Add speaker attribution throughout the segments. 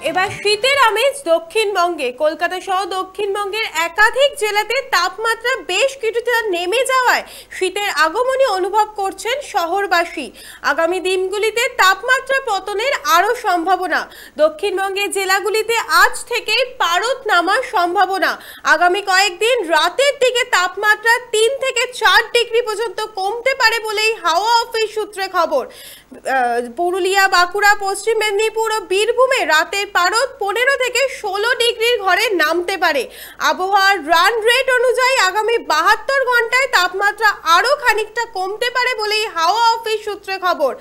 Speaker 1: এবার শীতের আমেজ দক্ষিণবঙ্গে। কলকাতা সহ দক্ষিণবঙ্গের একাধিক জেলাতে তাপমাত্রা বেশ কিছুটা নেমে যাওয়ায় শীতের আগমনী অনুভব করছেন শহরবাসী। আগামী দিনগুলিতে তাপমাত্রা পতনের আরও সম্ভাবনা। দক্ষিণবঙ্গের জেলাগুলিতে আজ থেকেই পারদ নামার সম্ভাবনা। আগামী কয়েকদিন রাতের দিকে তাপমাত্রা 3 থেকে 4 ডিগ্রি পর্যন্ত কমতে পারে বলেই হাওয়া অফিস সূত্রে খবর। পুরুলিয়া, বাঁকুড়া, পশ্চিম মেদিনীপুর ও বীরভূমে রাতের পারদ 15 থেকে 16 ডিগ্রির ঘরে নামতে পারে। আবহাওয়ার রান রেট অনুযায়ী আগামী 72 ঘন্টায় তাপমাত্রা আরও খানিকটা কমতে পারে বলেই হাওয়া অফিস সূত্রে খবর।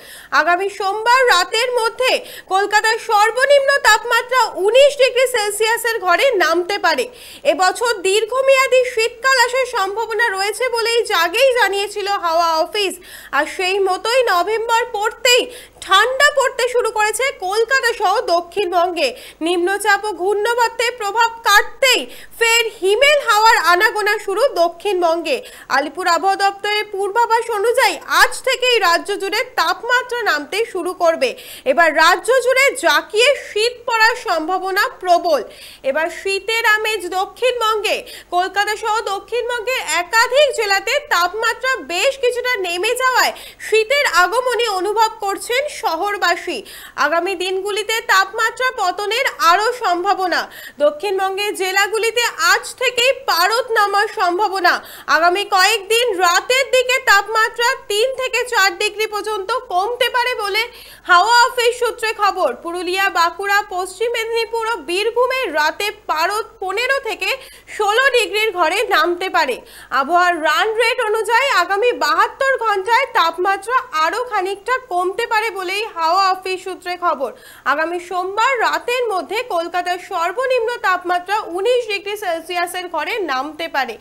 Speaker 1: আগামী সোমবার রাতের মধ্যে কলকাতার সর্বনিম্ন তাপমাত্রা 19 ডিগ্রি সেলসিয়াসের ঘরে নামতে পারে। এবছর দীর্ঘমেয়াদী শীতকাল আসার সম্ভাবনা রয়েছে বলেই আগেই জানিয়েছিল হাওয়া অফিস। আর সেই মতোই নভেম্বর পড়তেই ঠান্ডা পড়তে শুরু করেছে কলকাতা সহ দক্ষিণবঙ্গে। নিম্নচাপ ও ঘূর্ণিঝড়ের প্রভাব কাটতেই ফের হিমেল হাওয়ার আনাগোনা শুরু দক্ষিণবঙ্গে। আলিপুর আবহাওয়া দপ্তরের পূর্বাভাস অনুযায়ী আজ থেকেই রাজ্য জুড়ে তাপমাত্রা নামতে শুরু করবে। এবার রাজ্য জুড়ে জাঁকিয়ে শীত পড়ার সম্ভাবনা প্রবল। এবার শীতের আমেজ দক্ষিণবঙ্গে। কলকাতা সহ দক্ষিণবঙ্গের একাধিক জেলাতে তাপমাত্রা বেশ কিছুটা নেমে যাওয়ায় শীতের আগমনী অনুভব করছেন শহরবাসী। আগামী দিনগুলিতে তাপমাত্রা পতনের আরও সম্ভাবনা। দক্ষিণবঙ্গের জেলাগুলিতে আজ থেকেই পারদ নামার সম্ভাবনা। আগামী কয়েকদিন রাতের দিকে তাপমাত্রা 3 থেকে 4 ডিগ্রি পর্যন্ত কমতে পারে বলে হাওয়া অফিস সূত্রে খবর। পুরুলিয়া, বাঁকুড়া, পশ্চিম মেদিনীপুর ও বীরভূমের রাতে পারদ 15 থেকে 16 ডিগ্রির ঘরে নামতে পারে। আবহাওয়ার রান রেট অনুযায়ী আগামী 72 ঘন্টায় তাপমাত্রা আরও খানিকটা কমতে পারে বলেই হাওয়া অফিস সূত্রে খবর। আগামী সোমবার রাতের মধ্যে কলকাতার সর্বনিম্ন তাপমাত্রা 19 ডিগ্রি সেলসিয়াসের ঘরে নামতে পারে।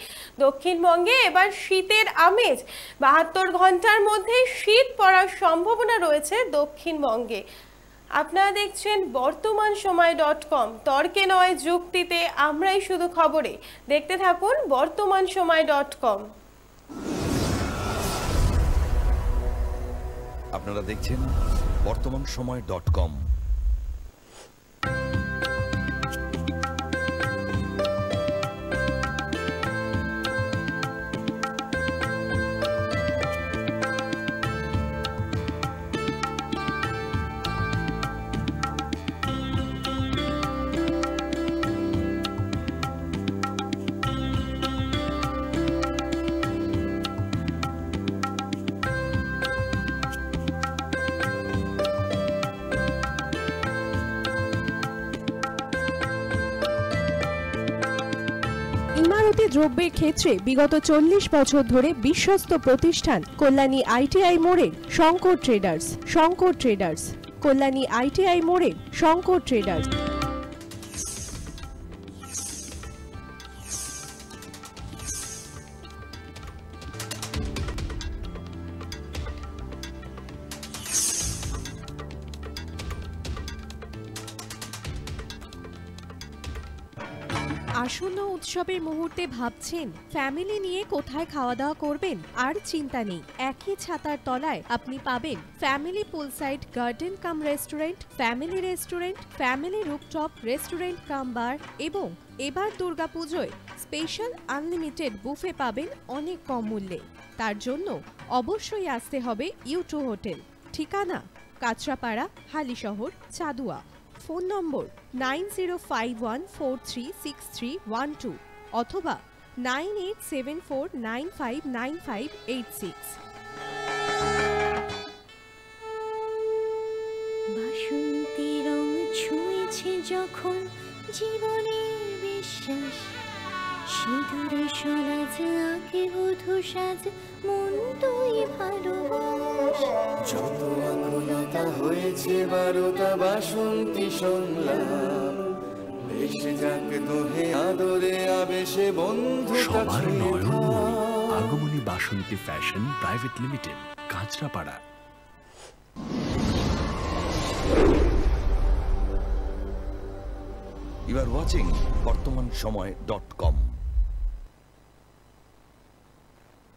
Speaker 1: দক্ষিণবঙ্গে এবার শীতের আমেজ। 72 ঘন্টার মধ্যে শীত পড়ার সম্ভাবনা রয়েছে দক্ষিণবঙ্গে। আপনারা দেখছেন বর্তমানসময়.com। তর্কে নয়, যুক্তিতে, আমরাই শুধু খবরে। দেখতে থাকুন বর্তমানসময়.com।
Speaker 2: আপনারা দেখছেন বর্তমানসময়.com।
Speaker 3: ইমারতি দ্রব্যের ক্ষেত্রে বিগত 40 বছর ধরে বিশ্বস্ত প্রতিষ্ঠান কল্যাণী ITI মোড়ে Shankar traders. Shankar traders, Kalyani ITI মোড়ে শঙ্কর ট্রেডার্স। আসন্ন উৎসবের মুহূর্তে ভাবছেন ফ্যামিলি নিয়ে কোথায় খাওয়া দাওয়া করবেন? আর চিন্তা নেই, একই ছাতার তলায় আপনি পাবেন family poolside garden cum restaurant, family restaurant, family rooftop restaurant cum bar এবং এবার দুর্গাপুজোয় স্পেশাল আনলিমিটেড বুফে পাবেন অনেক কম মূল্যে। তার জন্য অবশ্যই আসতে হবে U2 হোটেল। ঠিকানা কাঁচরাপাড়া, হালিশহর, চাদুয়া। ফোন নম্বর 9051436312 অথবা 9874959586।
Speaker 4: বাসন্তী রং ছুঁয়েছে যখন জীবনের বিশ্বাস, সিঁদুরে সরাজ আঁকে বধূ সাজ, মন তুই ভালোবাস।
Speaker 5: যত আকুলতা হয়েছে 12টা বাসন্তী সংলাপ, ভেসে যাক দোহে আদরে আবেশে বন্ধু
Speaker 6: সবার Nayan Agomoni Basanti fashion private limited, Kanchrapara.
Speaker 2: You are watching বর্তমানসময়.com।